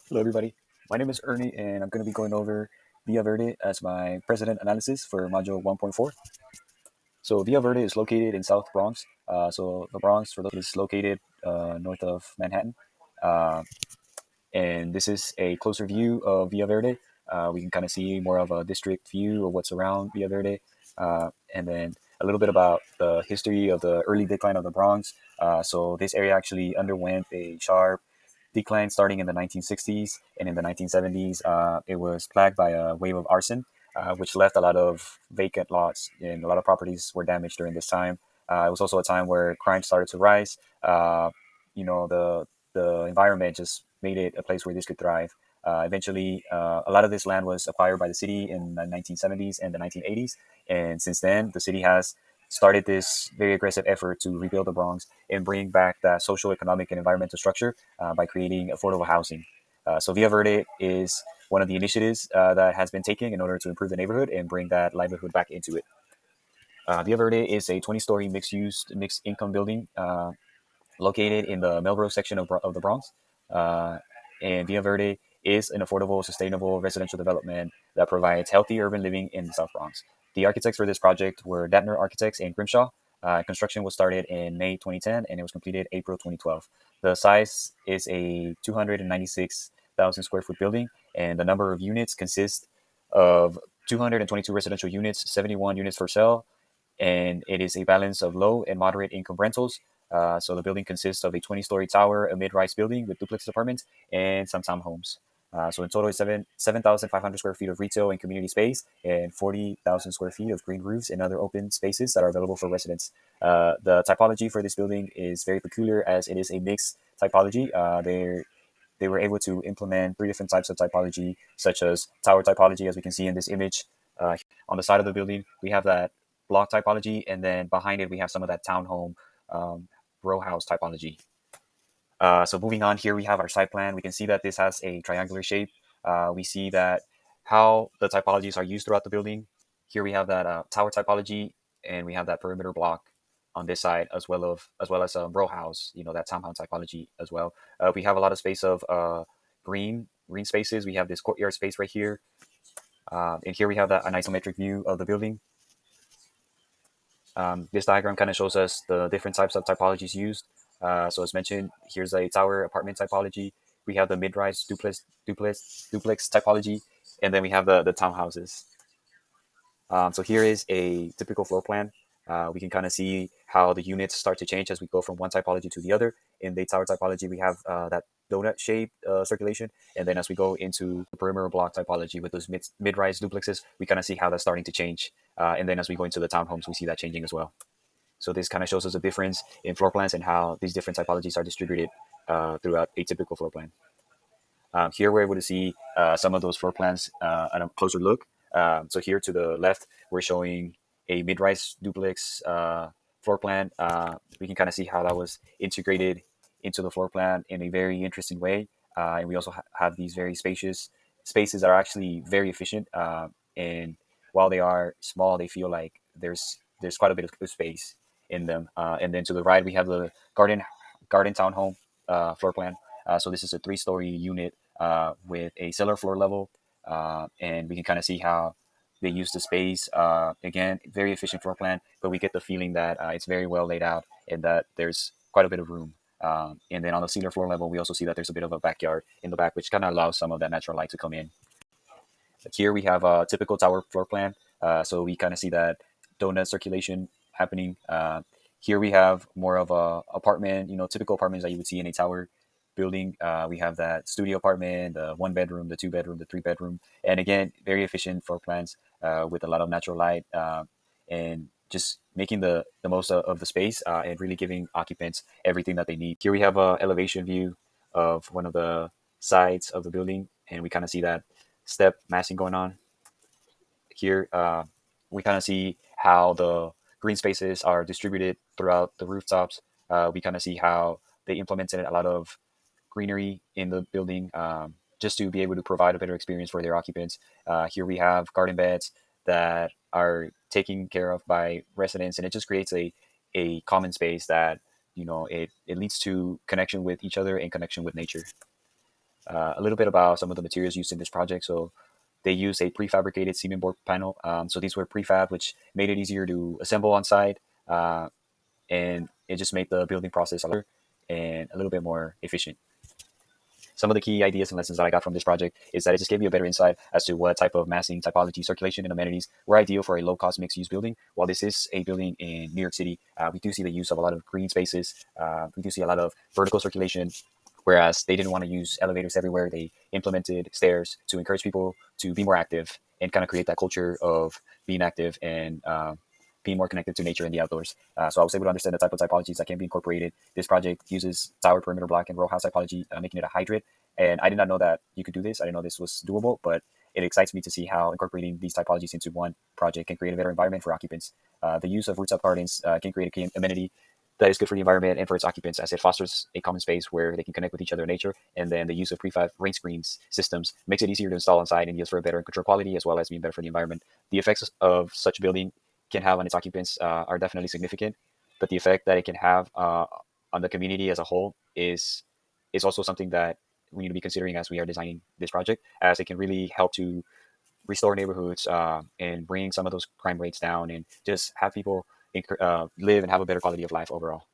Hello, everybody. My name is Ernie, and I'm going to be going over Villa Verde as my president analysis for Module 1.4. So, Villa Verde is located in South Bronx. So, the Bronx, for those, is located north of Manhattan. Uh, and this is a closer view of Villa Verde. We can kind of see more of a district view of what's around Villa Verde. And then a little bit about the history of the early decline of the Bronx. So, this area actually underwent a sharp decline starting in the 1960s, and in the 1970s it was plagued by a wave of arson, which left a lot of vacant lots, and a lot of properties were damaged during this time. It was also a time where crime started to rise. The environment just made it a place where this could thrive. Eventually, a lot of this land was acquired by the city in the 1970s and the 1980s, and since then the city has started this very aggressive effort to rebuild the Bronx and bring back that social, economic, and environmental structure by creating affordable housing. So Villa Verde is one of the initiatives that has been taken in order to improve the neighborhood and bring that livelihood back into it. Villa Verde is a 20-story mixed-use, mixed-income building located in the Melrose section of the Bronx. Uh, and Villa Verde is an affordable, sustainable residential development that provides healthy urban living in the South Bronx. The architects for this project were Datner Architects and Grimshaw. Construction was started in May 2010 and it was completed April 2012. The size is a 296,000 square foot building, and the number of units consists of 222 residential units, 71 units for sale, and it is a balance of low and moderate income rentals. So the building consists of a 20-story tower, a mid-rise building with duplex apartments, and some townhomes. So in total, it's 7,500 square feet of retail and community space, and 40,000 square feet of green roofs and other open spaces that are available for residents. The typology for this building is very peculiar as it is a mixed typology. They were able to implement three different types of typology, such as tower typology, as we can see in this image. On the side of the building, we have that block typology, and then behind it, we have some of that townhome um, row house typology. So moving on, here we have our site plan. We can see that this has a triangular shape. We see that how the typologies are used throughout the building. Here we have that tower typology, and we have that perimeter block on this side, as well as a row house. That townhouse typology as well. We have a lot of space of green spaces. We have this courtyard space right here, and here we have an isometric view of the building. This diagram kind of shows us the different types of typologies used. So as mentioned, here's a tower apartment typology. We have the mid-rise duplex typology, and then we have the townhouses. So here is a typical floor plan. We can kind of see how the units start to change as we go from one typology to the other. In the tower typology, we have that donut shaped circulation. And then as we go into the perimeter block typology with those mid-rise duplexes, we kind of see how that's starting to change. And then as we go into the townhomes, we see that changing as well. So this kind of shows us a difference in floor plans and how these different typologies are distributed throughout a typical floor plan. Here we're able to see some of those floor plans at a closer look. So here to the left, we're showing a mid-rise duplex floor plan. We can kind of see how that was integrated into the floor plan in a very interesting way. And we also have these very spacious spaces that are actually very efficient. And while they are small, they feel like there's quite a bit of space in them. And then to the right, we have the garden townhome floor plan. So this is a three-story unit with a cellar floor level, and we can kind of see how they use the space. Again, very efficient floor plan, but we get the feeling that it's very well laid out and that there's quite a bit of room. And then on the cellar floor level, we also see that there's a bit of a backyard in the back, which kind of allows some of that natural light to come in. Here we have a typical tower floor plan. So we kind of see that donut circulation happening. Here we have more of a apartment, typical apartments that you would see in a tower building. We have that studio apartment, the one bedroom, the two bedroom, the three bedroom, and again, very efficient floor plans with a lot of natural light and just making the most of the space and really giving occupants everything that they need. Here we have a elevation view of one of the sides of the building, and we kind of see that step massing going on here. We kind of see how the green spaces are distributed throughout the rooftops. We kind of see how they implemented a lot of greenery in the building just to be able to provide a better experience for their occupants. Here we have garden beds that are taken care of by residents, and it just creates a common space that it leads to connection with each other and connection with nature. A little bit about some of the materials used in this project. So they used a prefabricated cement board panel. So these were prefab, which made it easier to assemble on site, and it just made the building process a lot and a little bit more efficient. Some of the key ideas and lessons that I got from this project is that it just gave me a better insight as to what type of massing, typology, circulation, and amenities were ideal for a low-cost mixed-use building. While this is a building in New York City, we do see the use of a lot of green spaces. We do see a lot of vertical circulation, whereas they didn't want to use elevators everywhere. They implemented stairs to encourage people to be more active and kind of create that culture of being active and being more connected to nature and the outdoors. So I was able to understand the type of typologies that can be incorporated. This project uses tower, perimeter block, and row house typology, making it a hybrid. And I did not know that you could do this. I didn't know this was doable, but it excites me to see how incorporating these typologies into one project can create a better environment for occupants. The use of rooftop gardens can create a amenity that is good for the environment and for its occupants, as it fosters a common space where they can connect with each other in nature. And then the use of prefab rain screens systems makes it easier to install on site and yields for a better control quality, as well as being better for the environment. The effects of such building can have on its occupants are definitely significant, but the effect that it can have on the community as a whole is also something that we need to be considering as we are designing this project, as it can really help to restore neighborhoods and bring some of those crime rates down and just have people live and have a better quality of life overall.